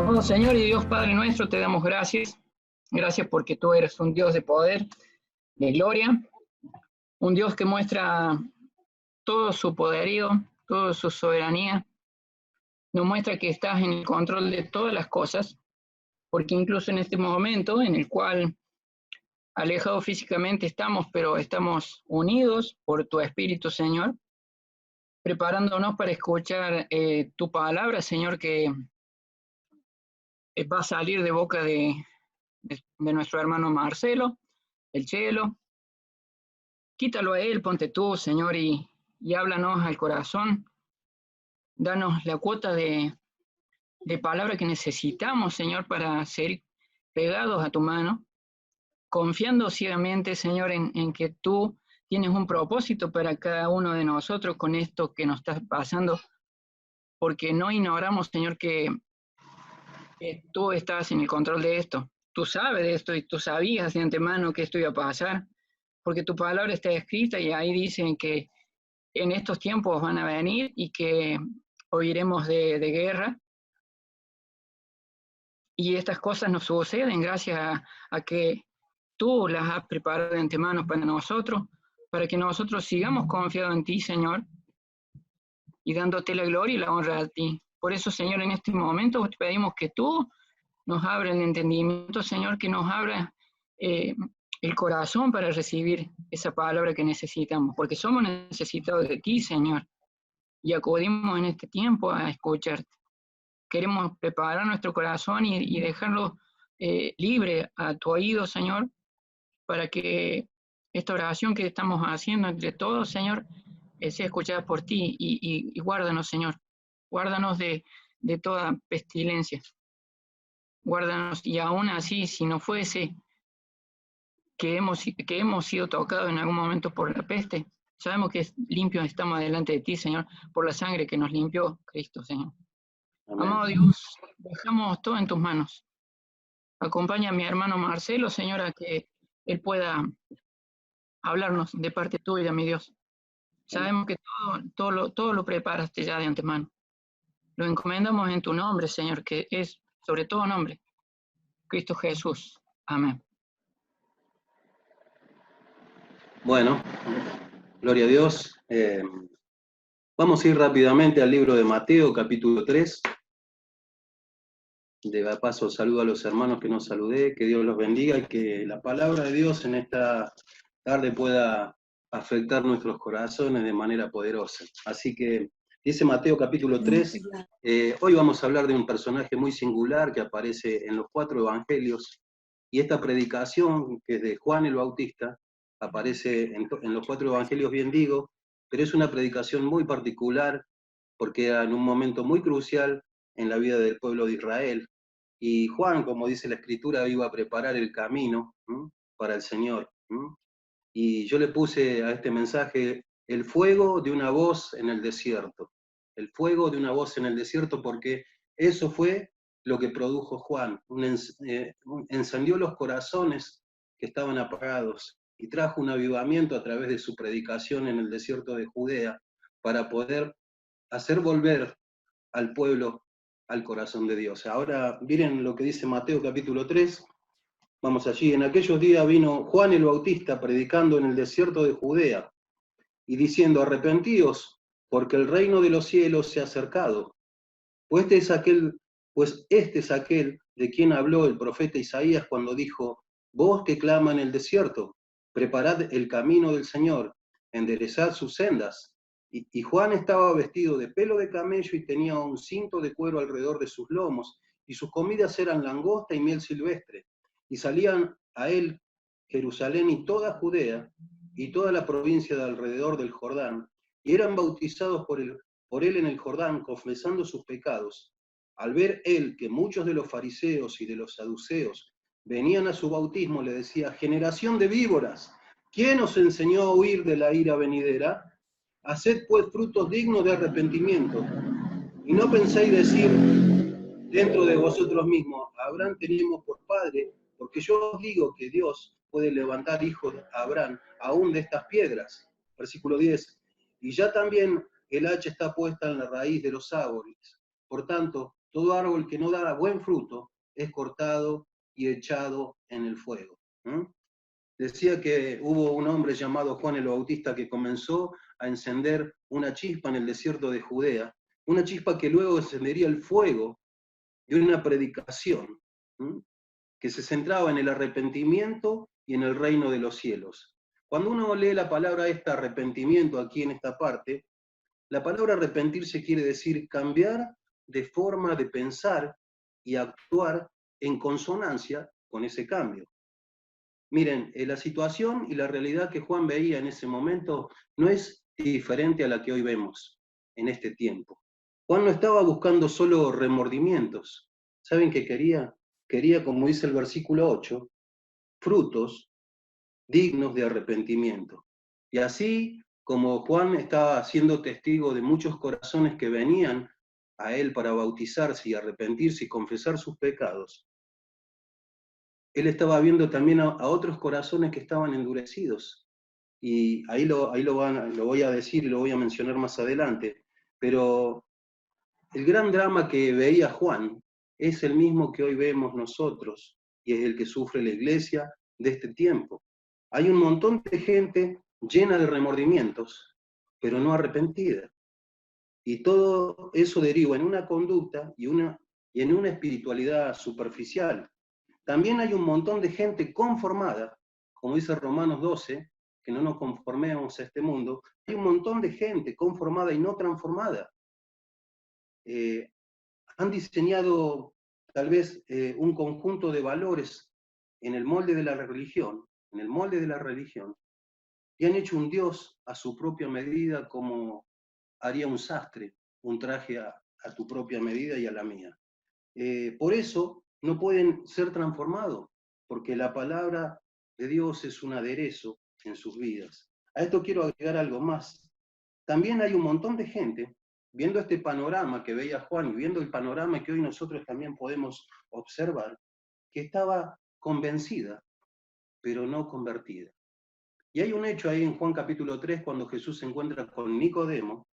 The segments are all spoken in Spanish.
Oh Señor y Dios Padre nuestro, te damos gracias. Gracias porque tú eres un Dios de poder, de gloria, un Dios que muestra todo su poderío, toda su soberanía. Nos muestra que estás en el control de todas las cosas, porque incluso en este momento en el cual alejados físicamente estamos, pero estamos unidos por tu Espíritu, Señor, preparándonos para escuchar tu palabra, Señor, que va a salir de boca de nuestro hermano Marcelo, el Chelo. Quítalo a él, ponte tú, Señor, y háblanos al corazón. Danos la cuota de palabra que necesitamos, Señor, para ser pegados a tu mano, confiando ciegamente, Señor, en que tú tienes un propósito para cada uno de nosotros con esto que nos está pasando, porque no ignoramos, Señor, que tú estás en el control de esto. Tú sabes de esto y tú sabías de antemano que esto iba a pasar, porque tu palabra está escrita y ahí dicen que en estos tiempos van a venir y que oiremos de guerra. Y estas cosas nos suceden gracias a que tú las has preparado de antemano para nosotros, para que nosotros sigamos confiando en ti, Señor, y dándote la gloria y la honra a ti. Por eso, Señor, en este momento te pedimos que tú nos abra el entendimiento, Señor, que nos abra el corazón para recibir esa palabra que necesitamos, porque somos necesitados de ti, Señor, y acudimos en este tiempo a escucharte. Queremos preparar nuestro corazón y dejarlo libre a tu oído, Señor, para que esta oración que estamos haciendo entre todos, Señor, sea escuchada por ti y guárdanos, Señor. Guárdanos de toda pestilencia. Guárdanos, y aún así, si no fuese que hemos sido tocados en algún momento por la peste, sabemos que limpios estamos delante de ti, Señor, por la sangre que nos limpió Cristo, Señor. Amén. Amado Dios, dejamos todo en tus manos. Acompaña a mi hermano Marcelo, Señor, a que él pueda hablarnos de parte tuya, mi Dios. Sabemos que todo lo preparaste ya de antemano. Lo encomendamos en tu nombre, Señor, que es sobre todo nombre, Cristo Jesús. Amén. Bueno, gloria a Dios. Vamos a ir rápidamente al libro de Mateo, capítulo 3. De paso, saludo a los hermanos que nos saludé, que Dios los bendiga y que la palabra de Dios en esta tarde pueda afectar nuestros corazones de manera poderosa. Así que dice Mateo capítulo 3, hoy vamos a hablar de un personaje muy singular que aparece en los 4 evangelios, y esta predicación, que es de Juan el Bautista, aparece en los 4 evangelios, bien digo, pero es una predicación muy particular porque era en un momento muy crucial en la vida del pueblo de Israel. Y Juan, como dice la Escritura, iba a preparar el camino para el Señor. Y yo le puse a este mensaje el fuego de una voz en el desierto. El fuego de una voz en el desierto, porque eso fue lo que produjo Juan. Encendió los corazones que estaban apagados y trajo un avivamiento a través de su predicación en el desierto de Judea para poder hacer volver al pueblo al corazón de Dios. Ahora miren lo que dice Mateo capítulo 3. Vamos allí. En aquellos días vino Juan el Bautista predicando en el desierto de Judea y diciendo: arrepentíos, porque el reino de los cielos se ha acercado. Pues este es aquel de quien habló el profeta Isaías cuando dijo: voz que clama en el desierto, preparad el camino del Señor, enderezad sus sendas. Y Juan estaba vestido de pelo de camello y tenía un cinto de cuero alrededor de sus lomos, y sus comidas eran langosta y miel silvestre. Y salían a él Jerusalén y toda Judea, y toda la provincia de alrededor del Jordán, y eran bautizados por él en el Jordán, confesando sus pecados. Al ver él que muchos de los fariseos y de los saduceos venían a su bautismo, le decía: generación de víboras, ¿quién os enseñó a huir de la ira venidera? Haced pues frutos dignos de arrepentimiento, y no penséis decir dentro de vosotros mismos: Abraham tenemos por padre, porque yo os digo que Dios puede levantar hijos a Abraham aún de estas piedras. Versículo 10. Y ya también el hacha está puesta en la raíz de los árboles. Por tanto, todo árbol que no da buen fruto es cortado y echado en el fuego. Decía que hubo un hombre llamado Juan el Bautista que comenzó a encender una chispa en el desierto de Judea, una chispa que luego encendería el fuego de una predicación que se centraba en el arrepentimiento y en el reino de los cielos. Cuando uno lee la palabra arrepentimiento aquí en esta parte, la palabra arrepentirse quiere decir cambiar de forma de pensar y actuar en consonancia con ese cambio. Miren, la situación y la realidad que Juan veía en ese momento no es diferente a la que hoy vemos en este tiempo. Juan no estaba buscando solo remordimientos. ¿Saben qué quería? Quería, como dice el versículo 8, frutos dignos de arrepentimiento. Y así como Juan estaba siendo testigo de muchos corazones que venían a él para bautizarse y arrepentirse y confesar sus pecados, él estaba viendo también a otros corazones que estaban endurecidos. Y ahí lo voy a decir y lo voy a mencionar más adelante. Pero el gran drama que veía Juan es el mismo que hoy vemos nosotros y es el que sufre la iglesia de este tiempo. Hay un montón de gente llena de remordimientos, pero no arrepentida. Y todo eso deriva en una conducta y en una espiritualidad superficial. También hay un montón de gente conformada, como dice Romanos 12, que no nos conformemos a este mundo. Hay un montón de gente conformada y no transformada. Han diseñado tal vez un conjunto de valores en el molde de la religión, y han hecho un Dios a su propia medida, como haría un sastre, un traje a tu propia medida y a la mía. Por eso no pueden ser transformados, porque la palabra de Dios es un aderezo en sus vidas. A esto quiero agregar algo más. También hay un montón de gente, viendo este panorama que veía Juan y viendo el panorama que hoy nosotros también podemos observar, que estaba convencida, pero no convertida. Y hay un hecho ahí en Juan capítulo 3, cuando Jesús se encuentra con Nicodemo,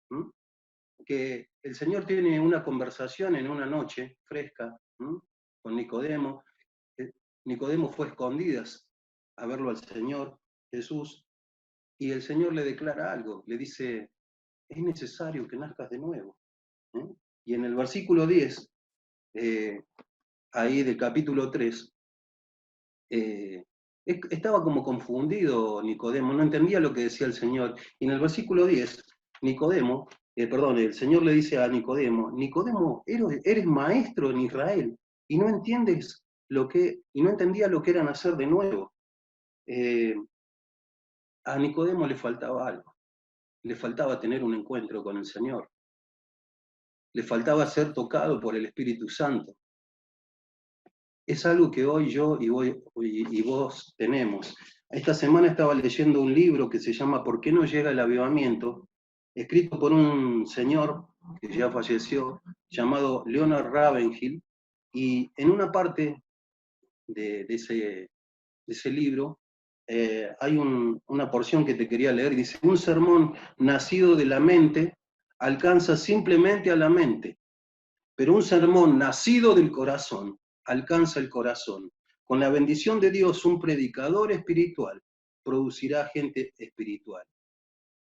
que el Señor tiene una conversación en una noche fresca con Nicodemo. Nicodemo fue a escondidas a verlo al Señor Jesús, y el Señor le declara algo, le dice, es necesario que nazcas de nuevo. Y en el versículo 10, ahí del capítulo 3, estaba como confundido Nicodemo, no entendía lo que decía el Señor. Y en el versículo 10, el Señor le dice a Nicodemo, Nicodemo, eres maestro en Israel y no entiendes y no entendía lo que era nacer de nuevo. A Nicodemo le faltaba algo, le faltaba tener un encuentro con el Señor, le faltaba ser tocado por el Espíritu Santo. Es algo que hoy yo y vos tenemos. Esta semana estaba leyendo un libro que se llama ¿Por qué no llega el avivamiento?, escrito por un señor que ya falleció, llamado Leonard Ravenhill, y en una parte de ese libro hay una porción que te quería leer, dice, un sermón nacido de la mente alcanza simplemente a la mente, pero un sermón nacido del corazón alcanza el corazón. Con la bendición de Dios, un predicador espiritual producirá gente espiritual.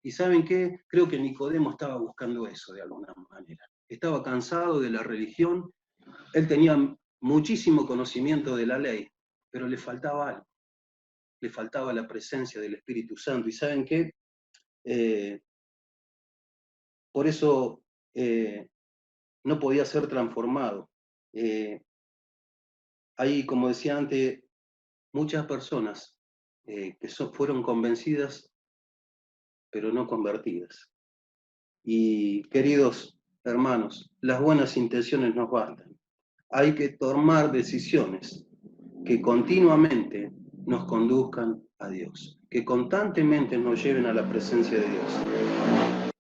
¿Y saben qué? Creo que Nicodemo estaba buscando eso de alguna manera. Estaba cansado de la religión, él tenía muchísimo conocimiento de la ley, pero le faltaba algo. Le faltaba la presencia del Espíritu Santo. ¿Y saben qué? Por eso no podía ser transformado. Hay, como decía antes, muchas personas que fueron convencidas, pero no convertidas. Y queridos hermanos, las buenas intenciones nos bastan. Hay que tomar decisiones que continuamente nos conduzcan a Dios, que constantemente nos lleven a la presencia de Dios.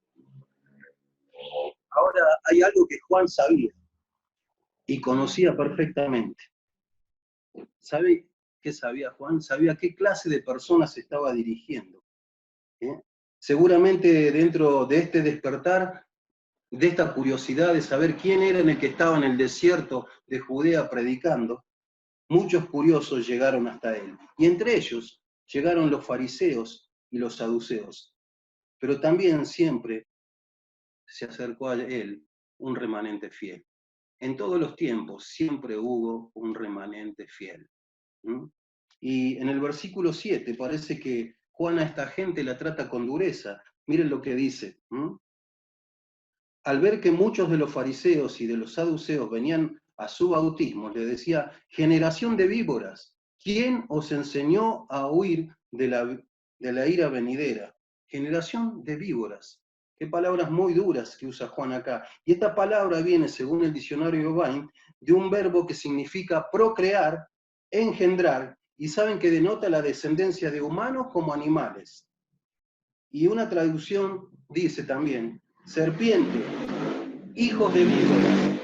Ahora, hay algo que Juan sabía y conocía perfectamente. ¿Sabe qué sabía Juan? Sabía qué clase de personas se estaba dirigiendo. Seguramente dentro de este despertar de esta curiosidad de saber quién era el que estaba en el desierto de Judea predicando, muchos curiosos llegaron hasta él. Y entre ellos llegaron los fariseos y los saduceos. Pero también siempre se acercó a él un remanente fiel. En todos los tiempos siempre hubo un remanente fiel. ¿Mm? Y en el versículo 7 parece que Juan a esta gente la trata con dureza. Miren lo que dice. Al ver que muchos de los fariseos y de los saduceos venían a su bautismo, le decía: generación de víboras, ¿quién os enseñó a huir de la ira venidera? Generación de víboras. Qué palabras muy duras que usa Juan acá. Y esta palabra viene, según el diccionario Vine, de un verbo que significa procrear, engendrar, y saben que denota la descendencia de humanos como animales. Y una traducción dice también: serpiente, hijos de víboras,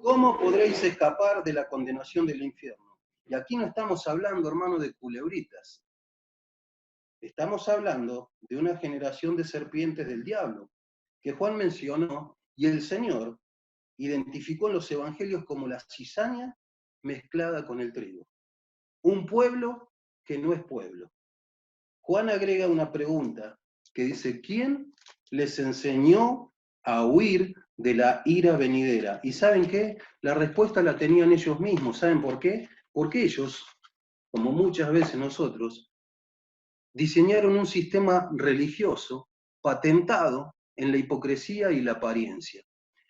¿cómo podréis escapar de la condenación del infierno? Y aquí no estamos hablando, hermano, de culebritas. Estamos hablando de una generación de serpientes del diablo, que Juan mencionó, y el Señor identificó en los evangelios como la cizaña mezclada con el trigo. Un pueblo que no es pueblo. Juan agrega una pregunta que dice: ¿quién les enseñó a huir de la ira venidera? ¿Y saben qué? La respuesta la tenían ellos mismos. ¿Saben por qué? Porque ellos, como muchas veces nosotros, diseñaron un sistema religioso patentado en la hipocresía y la apariencia.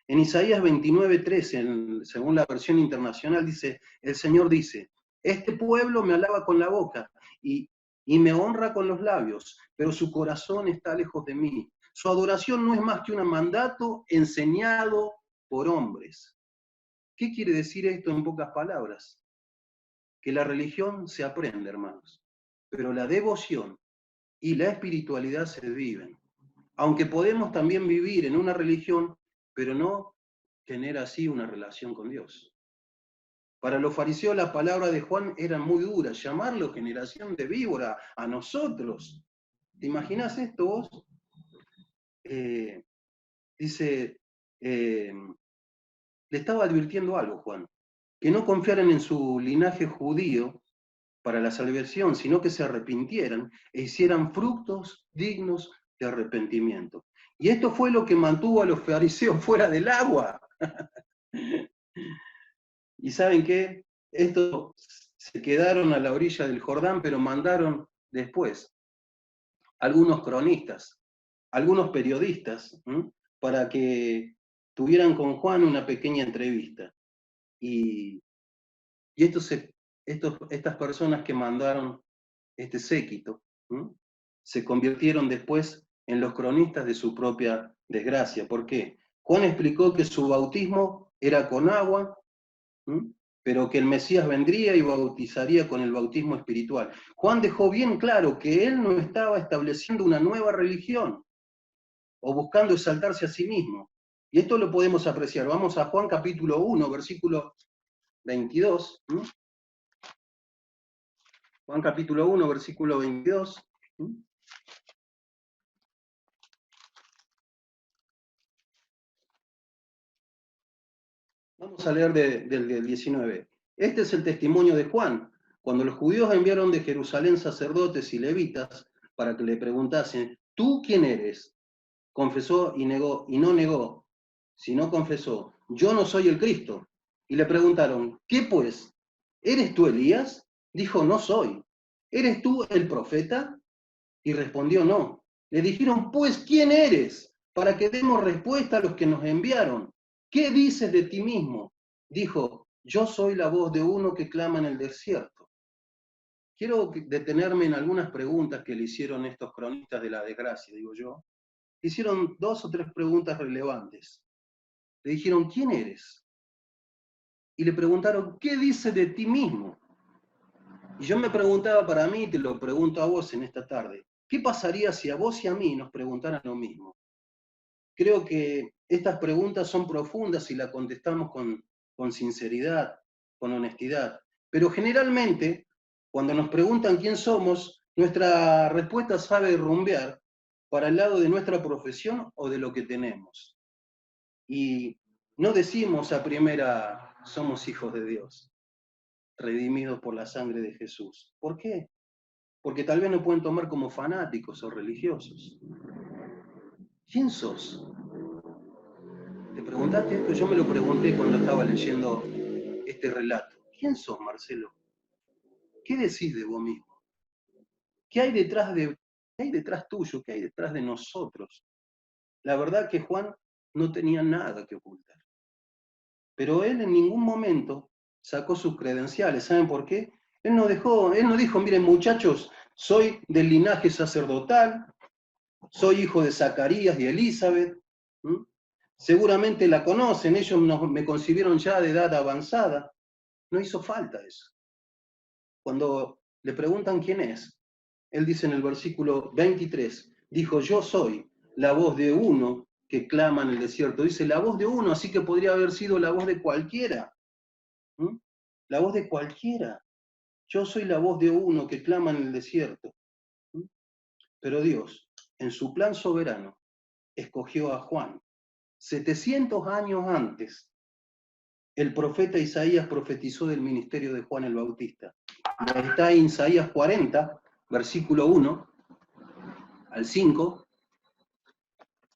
En Isaías 29:13, según la versión internacional, dice, el Señor dice: este pueblo me alaba con la boca y me honra con los labios, pero su corazón está lejos de mí. Su adoración no es más que un mandato enseñado por hombres. ¿Qué quiere decir esto en pocas palabras? Que la religión se aprende, hermanos, pero la devoción y la espiritualidad se viven. Aunque podemos también vivir en una religión, pero no tener así una relación con Dios. Para los fariseos la palabra de Juan era muy dura, llamarlo generación de víbora a nosotros. ¿Te imaginas esto vos? Dice, le estaba advirtiendo algo Juan, que no confiaran en su linaje judío para la salvación, sino que se arrepintieran e hicieran frutos dignos de arrepentimiento. Y esto fue lo que mantuvo a los fariseos fuera del agua. ¿Y saben qué? Estos se quedaron a la orilla del Jordán, pero mandaron después algunos cronistas, algunos periodistas, para que tuvieran con Juan una pequeña entrevista. Y estas personas que mandaron este séquito, se convirtieron después en los cronistas de su propia desgracia. ¿Por qué? Juan explicó que su bautismo era con agua, pero que el Mesías vendría y bautizaría con el bautismo espiritual. Juan dejó bien claro que él no estaba estableciendo una nueva religión o buscando exaltarse a sí mismo. Y esto lo podemos apreciar. Vamos a Juan capítulo 1, versículo 22. Juan capítulo 1, versículo 22. Vamos a leer del 19. Este es el testimonio de Juan. Cuando los judíos enviaron de Jerusalén sacerdotes y levitas para que le preguntasen: ¿tú quién eres? Confesó y negó, y no negó, sino confesó: yo no soy el Cristo. Y le preguntaron: ¿qué pues? ¿Eres tú Elías? Dijo: no soy. ¿Eres tú el profeta? Y respondió: no. Le dijeron: pues, ¿quién eres? Para que demos respuesta a los que nos enviaron. ¿Qué dices de ti mismo? Dijo: yo soy la voz de uno que clama en el desierto. Quiero detenerme en algunas preguntas que le hicieron estos cronistas de la desgracia, digo yo. Hicieron 2 o 3 preguntas relevantes. Le dijeron: ¿quién eres? Y le preguntaron: ¿qué dices de ti mismo? Y yo me preguntaba para mí, te lo pregunto a vos en esta tarde: ¿qué pasaría si a vos y a mí nos preguntaran lo mismo? Creo que estas preguntas son profundas si las contestamos con sinceridad, con honestidad. Pero generalmente, cuando nos preguntan quién somos, nuestra respuesta sabe rumbear para el lado de nuestra profesión o de lo que tenemos. Y no decimos a primera, somos hijos de Dios, redimidos por la sangre de Jesús. ¿Por qué? Porque tal vez nos pueden tomar como fanáticos o religiosos. ¿Quién sos? ¿Te preguntaste esto? Yo me lo pregunté cuando estaba leyendo este relato. ¿Quién sos, Marcelo? ¿Qué decís de vos mismo? ¿Qué hay detrás tuyo? ¿Qué hay detrás de nosotros? La verdad que Juan no tenía nada que ocultar. Pero él en ningún momento sacó sus credenciales. ¿Saben por qué? Él no dijo, miren muchachos, soy del linaje sacerdotal, soy hijo de Zacarías y Elizabeth. ¿Mm? Seguramente la conocen, ellos me concibieron ya de edad avanzada. No hizo falta eso. Cuando le preguntan quién es, él dice en el versículo 23, dijo, yo soy la voz de uno que clama en el desierto. Dice, la voz de uno, así que podría haber sido la voz de cualquiera. ¿Mm? La voz de cualquiera. Yo soy la voz de uno que clama en el desierto. ¿Mm? Pero Dios, en su plan soberano, escogió a Juan. 700 años antes, el profeta Isaías profetizó del ministerio de Juan el Bautista. Y ahí está en Isaías 40, versículo 1 al 5,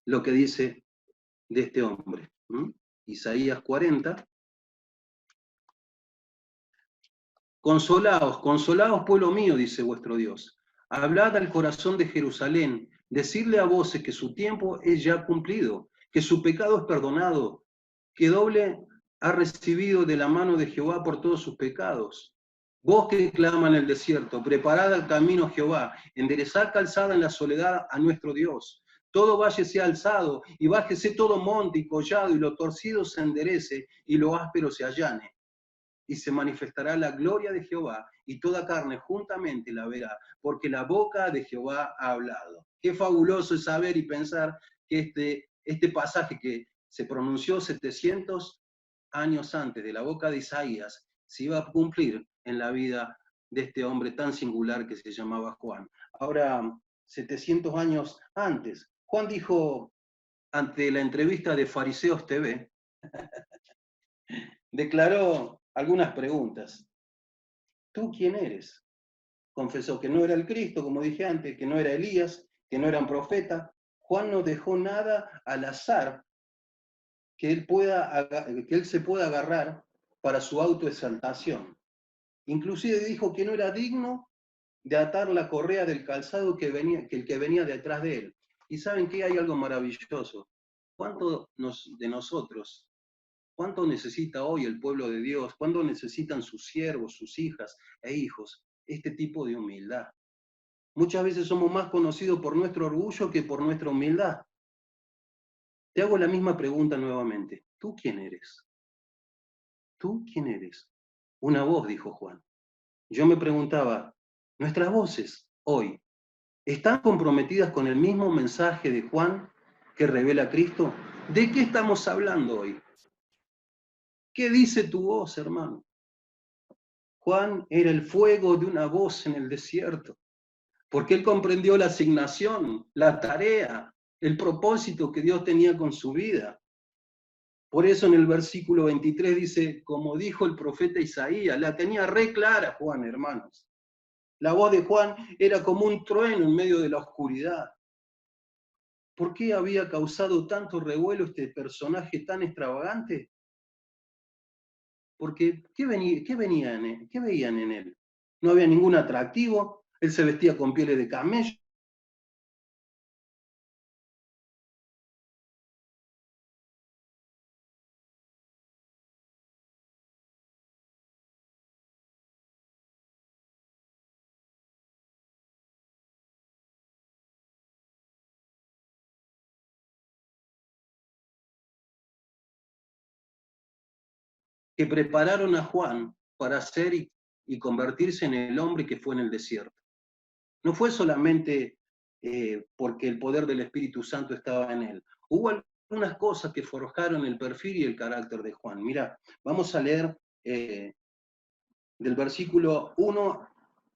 lo que dice de este hombre. ¿Mm? Isaías 40. Consolaos, consolaos, pueblo mío, dice vuestro Dios. Hablad al corazón de Jerusalén, decidle a voces que su tiempo es ya cumplido, que su pecado es perdonado, que doble ha recibido de la mano de Jehová por todos sus pecados. Vos que clama en el desierto, preparad el camino a Jehová, enderezad calzada en la soledad a nuestro Dios. Todo valle sea alzado, y bájese todo monte y collado, y lo torcido se enderece, y lo áspero se allane. Y se manifestará la gloria de Jehová, y toda carne juntamente la verá, porque la boca de Jehová ha hablado. Qué fabuloso es saber y pensar que este pasaje que se pronunció 700 años antes de la boca de Isaías se iba a cumplir en la vida de este hombre tan singular que se llamaba Juan. Ahora, 700 años antes, Juan dijo ante la entrevista de Fariseos TV, declaró algunas preguntas. ¿Tú quién eres? Confesó que no era el Cristo, como dije antes, que no era Elías, que no era un profeta. Juan no dejó nada al azar que él se pueda agarrar para su autoexaltación. Inclusive dijo que no era digno de atar la correa del calzado que el que venía detrás de él. Y ¿saben qué? Hay algo maravilloso. ¿Cuánto de nosotros, cuánto necesita hoy el pueblo de Dios, cuánto necesitan sus siervos, sus hijas e hijos, este tipo de humildad? Muchas veces somos más conocidos por nuestro orgullo que por nuestra humildad. Te hago la misma pregunta nuevamente. ¿Tú quién eres? ¿Tú quién eres? Una voz, dijo Juan. Yo me preguntaba, ¿nuestras voces hoy están comprometidas con el mismo mensaje de Juan que revela Cristo? ¿De qué estamos hablando hoy? ¿Qué dice tu voz, hermano? Juan era el fuego de una voz en el desierto, porque él comprendió la asignación, la tarea, el propósito que Dios tenía con su vida. Por eso en el versículo 23 dice, como dijo el profeta Isaías, la tenía re clara Juan, hermanos. La voz de Juan era como un trueno en medio de la oscuridad. ¿Por qué había causado tanto revuelo este personaje tan extravagante? Porque, ¿qué veían en él? No había ningún atractivo, él se vestía con pieles de camello. Que prepararon a Juan para ser y convertirse en el hombre que fue en el desierto. No fue solamente porque el poder del Espíritu Santo estaba en él. Hubo algunas cosas que forjaron el perfil y el carácter de Juan. Mira, vamos a leer del versículo 1,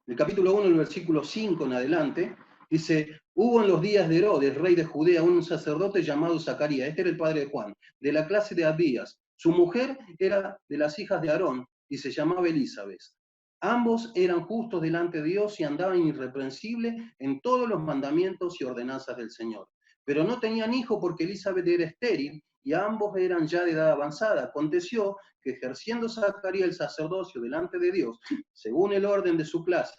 del capítulo 1, el versículo 5 en adelante. Dice, Hubo en los días de Herodes, rey de Judea, un sacerdote llamado Zacarías, este era el padre de Juan, de la clase de Abías. Su mujer era de las hijas de Aarón y se llamaba Elizabeth. Ambos eran justos delante de Dios y andaban irreprensibles en todos los mandamientos y ordenanzas del Señor. Pero no tenían hijo porque Elizabeth era estéril y ambos eran ya de edad avanzada. Aconteció que ejerciendo Zacarías el sacerdocio delante de Dios, según el orden de su clase,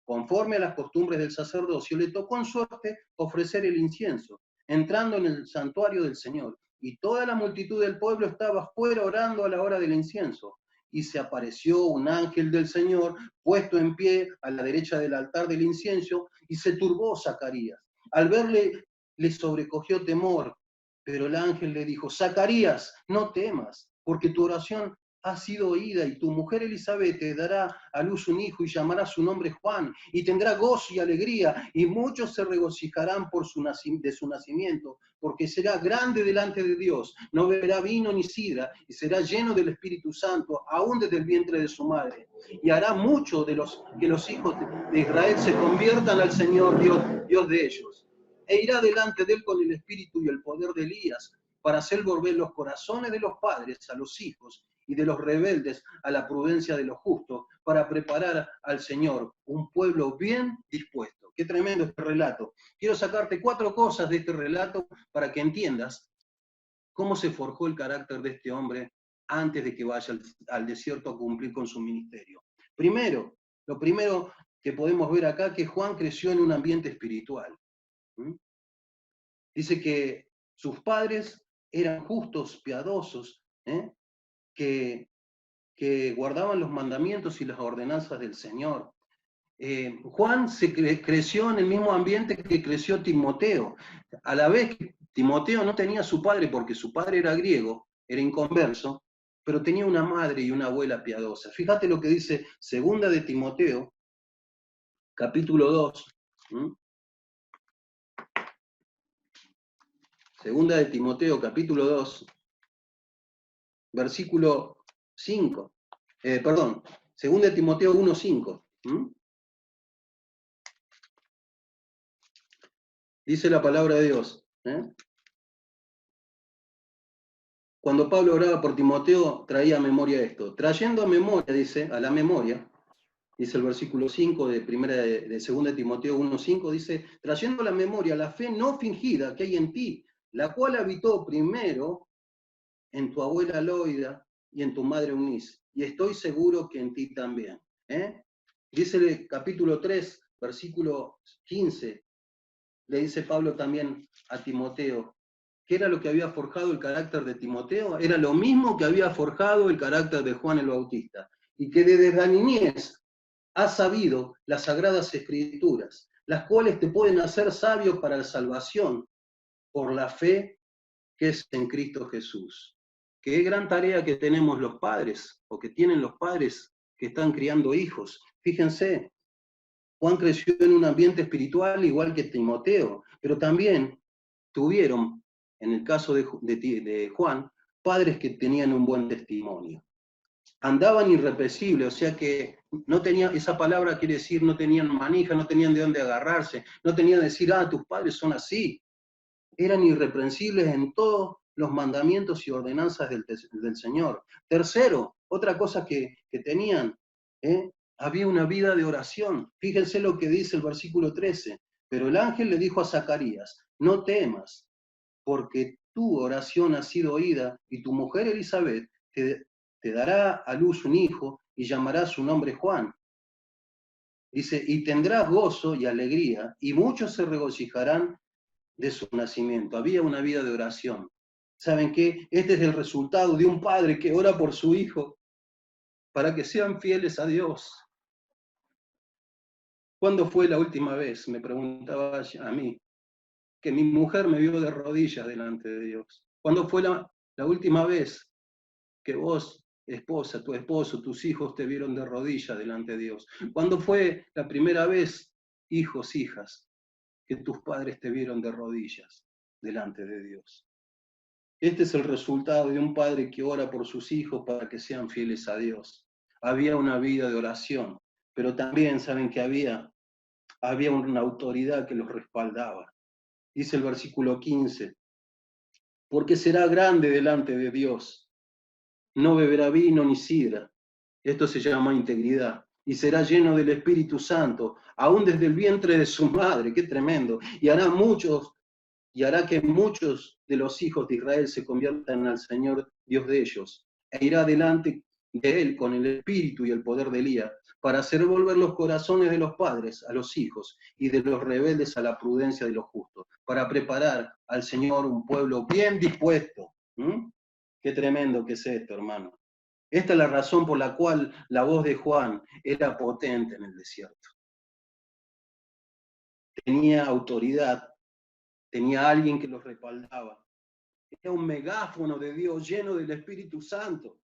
conforme a las costumbres del sacerdocio, le tocó en suerte ofrecer el incienso, entrando en el santuario del Señor. Y toda la multitud del pueblo estaba fuera orando a la hora del incienso. Y se apareció un ángel del Señor, puesto en pie a la derecha del altar del incienso, y se turbó Zacarías. Al verle, le sobrecogió temor, pero el ángel le dijo: Zacarías, no temas, porque tu oración ha sido oída, y tu mujer Elizabeth te dará a luz un hijo y llamará su nombre Juan, y tendrá gozo y alegría, y muchos se regocijarán de su nacimiento, porque será grande delante de Dios, no beberá vino ni sidra, y será lleno del Espíritu Santo, aún desde el vientre de su madre, y hará mucho que los hijos de Israel se conviertan al Señor Dios de ellos, e irá delante de él con el espíritu y el poder de Elías, para hacer volver los corazones de los padres a los hijos, y de los rebeldes a la prudencia de los justos, para preparar al Señor un pueblo bien dispuesto. Qué tremendo este relato. Quiero sacarte 4 cosas de este relato para que entiendas cómo se forjó el carácter de este hombre antes de que vaya al desierto a cumplir con su ministerio. Primero, lo primero que podemos ver acá, que Juan creció en un ambiente espiritual. Dice que sus padres eran justos, piadosos, que guardaban los mandamientos y las ordenanzas del Señor. Juan creció en el mismo ambiente que creció Timoteo. A la vez que Timoteo no tenía su padre porque su padre era griego, era inconverso, pero tenía una madre y una abuela piadosa. Fíjate lo que dice Segunda de Timoteo, capítulo 2. Segunda de Timoteo, capítulo 2, versículo 5. Segunda de Timoteo 1, 5. Dice la palabra de Dios. Cuando Pablo oraba por Timoteo, traía a memoria esto. Trayendo a memoria, dice, a la memoria, dice el versículo 5 de 2 de Timoteo 1, 5, dice, trayendo a la memoria la fe no fingida que hay en ti, la cual habitó primero en tu abuela Loida y en tu madre Eunice, y estoy seguro que en ti también. Dice el capítulo 3, versículo 15, le dice Pablo también a Timoteo, ¿qué era lo que había forjado el carácter de Timoteo? Era lo mismo que había forjado el carácter de Juan el Bautista, y que desde la niñez has sabido las sagradas escrituras, las cuales te pueden hacer sabio para la salvación por la fe que es en Cristo Jesús. Qué gran tarea que tenemos los padres, o que tienen los padres que están criando hijos. Fíjense, Juan creció en un ambiente espiritual igual que Timoteo, pero también tuvieron, en el caso de Juan, padres que tenían un buen testimonio. Andaban irrepresibles, o sea que no tenían, esa palabra quiere decir no tenían manija, no tenían de dónde agarrarse, no tenían de decir, tus padres son así. Eran irreprensibles en todos los mandamientos y ordenanzas del Señor. Tercero, otra cosa que tenían, había una vida de oración. Fíjense lo que dice el versículo 13. Pero el ángel le dijo a Zacarías, no temas, porque tu oración ha sido oída, y tu mujer Elizabeth te dará a luz un hijo, y llamará su nombre Juan. Dice, y tendrás gozo y alegría, y muchos se regocijarán de su nacimiento. Había una vida de oración. ¿Saben qué? Este es el resultado de un padre que ora por su hijo para que sean fieles a Dios. ¿Cuándo fue la última vez, me preguntaba a mí, que mi mujer me vio de rodillas delante de Dios? ¿Cuándo fue la última vez que vos, esposa, tu esposo, tus hijos te vieron de rodillas delante de Dios? ¿Cuándo fue la primera vez, hijos, hijas, que tus padres te vieron de rodillas delante de Dios? Este es el resultado de un padre que ora por sus hijos para que sean fieles a Dios. Había una vida de oración, pero también saben que había había una autoridad que los respaldaba. Dice el versículo 15, porque será grande delante de Dios, no beberá vino ni sidra. Esto se llama integridad. Y será lleno del Espíritu Santo, aún desde el vientre de su madre. Qué tremendo. Y hará que muchos de los hijos de Israel se conviertan al Señor Dios de ellos. E irá delante de él con el espíritu y el poder de Elías, para hacer volver los corazones de los padres a los hijos y de los rebeldes a la prudencia de los justos, para preparar al Señor un pueblo bien dispuesto. Qué tremendo que es esto, hermano. Esta es la razón por la cual la voz de Juan era potente en el desierto. Tenía autoridad, tenía alguien que los respaldaba. Era un megáfono de Dios lleno del Espíritu Santo.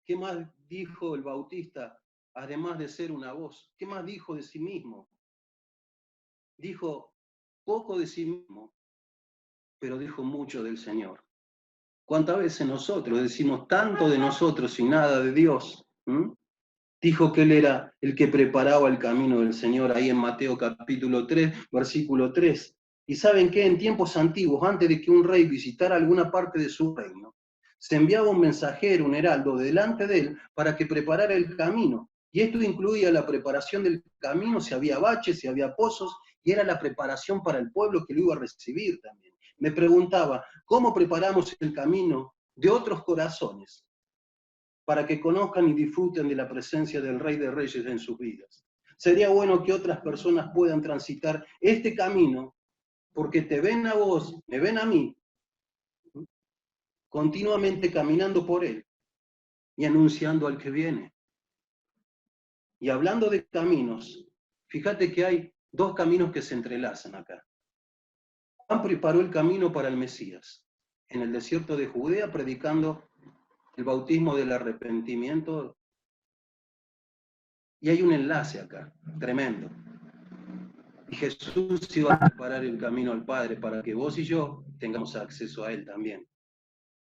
¿Qué más dijo el Bautista, además de ser una voz? ¿Qué más dijo de sí mismo? Dijo poco de sí mismo, pero dijo mucho del Señor. ¿Cuántas veces nosotros decimos tanto de nosotros y nada de Dios? Dijo que Él era el que preparaba el camino del Señor, ahí en Mateo capítulo 3, versículo 3. ¿Y saben qué? En tiempos antiguos, antes de que un rey visitara alguna parte de su reino, se enviaba un mensajero, un heraldo, delante de él para que preparara el camino. Y esto incluía la preparación del camino, si había baches, si había pozos, y era la preparación para el pueblo que lo iba a recibir también. Me preguntaba, ¿cómo preparamos el camino de otros corazones para que conozcan y disfruten de la presencia del Rey de Reyes en sus vidas? Sería bueno que otras personas puedan transitar este camino, porque te ven a vos, me ven a mí, continuamente caminando por él y anunciando al que viene. Y hablando de caminos, fíjate que hay dos caminos que se entrelazan acá. Juan preparó el camino para el Mesías, en el desierto de Judea, predicando el bautismo del arrepentimiento. Y hay un enlace acá, tremendo. Y Jesús iba a preparar el camino al Padre para que vos y yo tengamos acceso a Él también.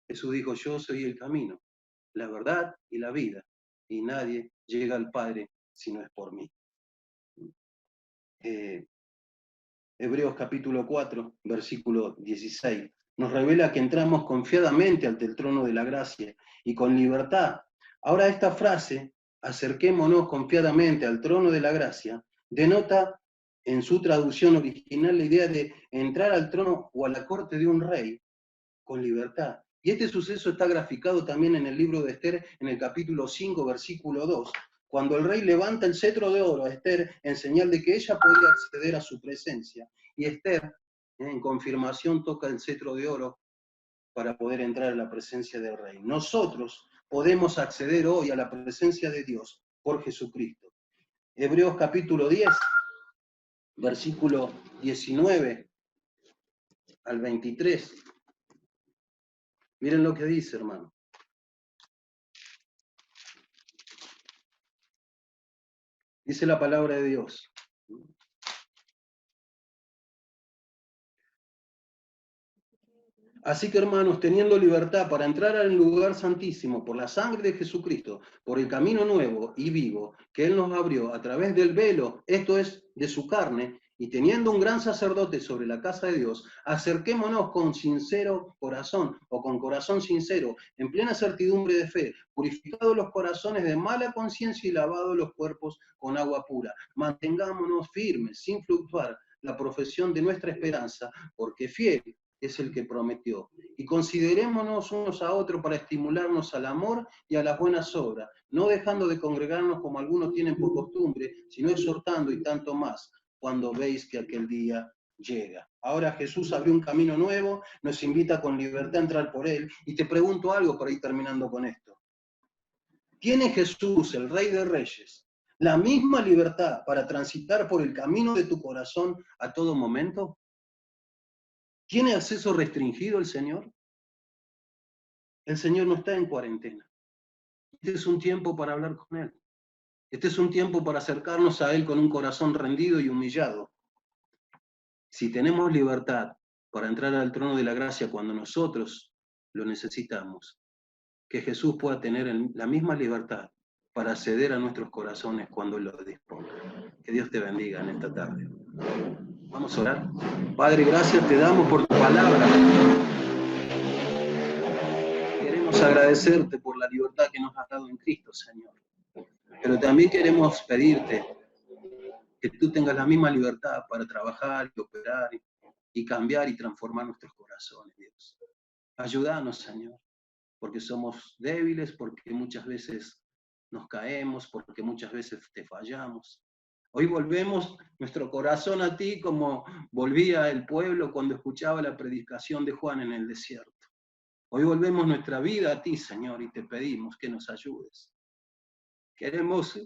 Jesús dijo, yo soy el camino, la verdad y la vida, y nadie llega al Padre si no es por mí. Hebreos capítulo 4, versículo 16, nos revela que entramos confiadamente ante el trono de la gracia y con libertad. Ahora esta frase, acerquémonos confiadamente al trono de la gracia, denota en su traducción original la idea de entrar al trono o a la corte de un rey con libertad. Y este suceso está graficado también en el libro de Esther, en el capítulo 5, versículo 2, cuando el rey levanta el cetro de oro a Esther en señal de que ella podía acceder a su presencia. Y Esther, en confirmación, toca el cetro de oro para poder entrar a la presencia del rey. Nosotros podemos acceder hoy a la presencia de Dios por Jesucristo. Hebreos capítulo 10, versículo 19 al 23. Miren lo que dice, hermano. Dice la palabra de Dios. Así que, hermanos, teniendo libertad para entrar al lugar santísimo por la sangre de Jesucristo, por el camino nuevo y vivo que Él nos abrió a través del velo, esto es, de su carne, y teniendo un gran sacerdote sobre la casa de Dios, acerquémonos con sincero corazón, o con corazón sincero, en plena certidumbre de fe, purificados los corazones de mala conciencia y lavados los cuerpos con agua pura. Mantengámonos firmes, sin fluctuar, la profesión de nuestra esperanza, porque fiel es el que prometió. Y considerémonos unos a otros para estimularnos al amor y a las buenas obras, no dejando de congregarnos como algunos tienen por costumbre, sino exhortando y tanto más, cuando veis que aquel día llega. Ahora Jesús abrió un camino nuevo, nos invita con libertad a entrar por él, y te pregunto algo para ir terminando con esto. ¿Tiene Jesús, el Rey de Reyes, la misma libertad para transitar por el camino de tu corazón a todo momento? ¿Tiene acceso restringido el Señor? El Señor no está en cuarentena. Este es un tiempo para hablar con Él. Este es un tiempo para acercarnos a Él con un corazón rendido y humillado. Si tenemos libertad para entrar al trono de la gracia cuando nosotros lo necesitamos, que Jesús pueda tener la misma libertad para ceder a nuestros corazones cuando Él lo disponga. Que Dios te bendiga en esta tarde. Vamos a orar. Padre, gracias te damos por tu palabra. Queremos agradecerte por la libertad que nos has dado en Cristo, Señor. Pero también queremos pedirte que tú tengas la misma libertad para trabajar y operar y cambiar y transformar nuestros corazones, Dios. Ayúdanos, Señor, porque somos débiles, porque muchas veces nos caemos, porque muchas veces te fallamos. Hoy volvemos nuestro corazón a ti como volvía el pueblo cuando escuchaba la predicación de Juan en el desierto. Hoy volvemos nuestra vida a ti, Señor, y te pedimos que nos ayudes. Queremos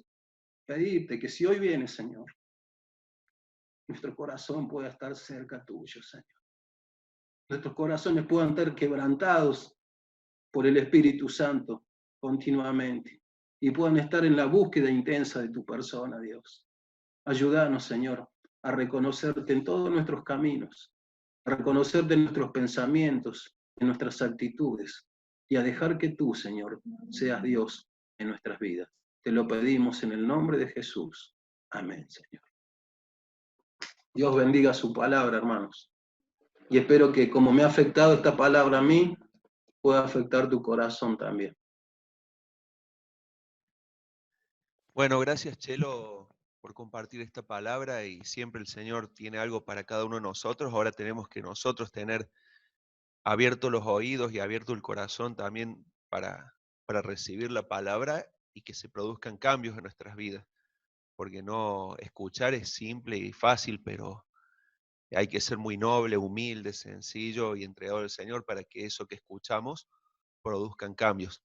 pedirte que si hoy vienes, Señor, nuestro corazón pueda estar cerca tuyo, Señor. Nuestros corazones puedan estar quebrantados por el Espíritu Santo continuamente y puedan estar en la búsqueda intensa de tu persona, Dios. Ayúdanos, Señor, a reconocerte en todos nuestros caminos, a reconocerte en nuestros pensamientos, en nuestras actitudes y a dejar que tú, Señor, seas Dios en nuestras vidas. Te lo pedimos en el nombre de Jesús. Amén, Señor. Dios bendiga su palabra, hermanos. Y espero que como me ha afectado esta palabra a mí, pueda afectar tu corazón también. Bueno, gracias Chelo por compartir esta palabra y siempre el Señor tiene algo para cada uno de nosotros. Ahora tenemos que nosotros tener abiertos los oídos y abierto el corazón también para recibir la palabra y que se produzcan cambios en nuestras vidas. Porque no escuchar es simple y fácil, pero hay que ser muy noble, humilde, sencillo y entregado al Señor para que eso que escuchamos produzcan cambios.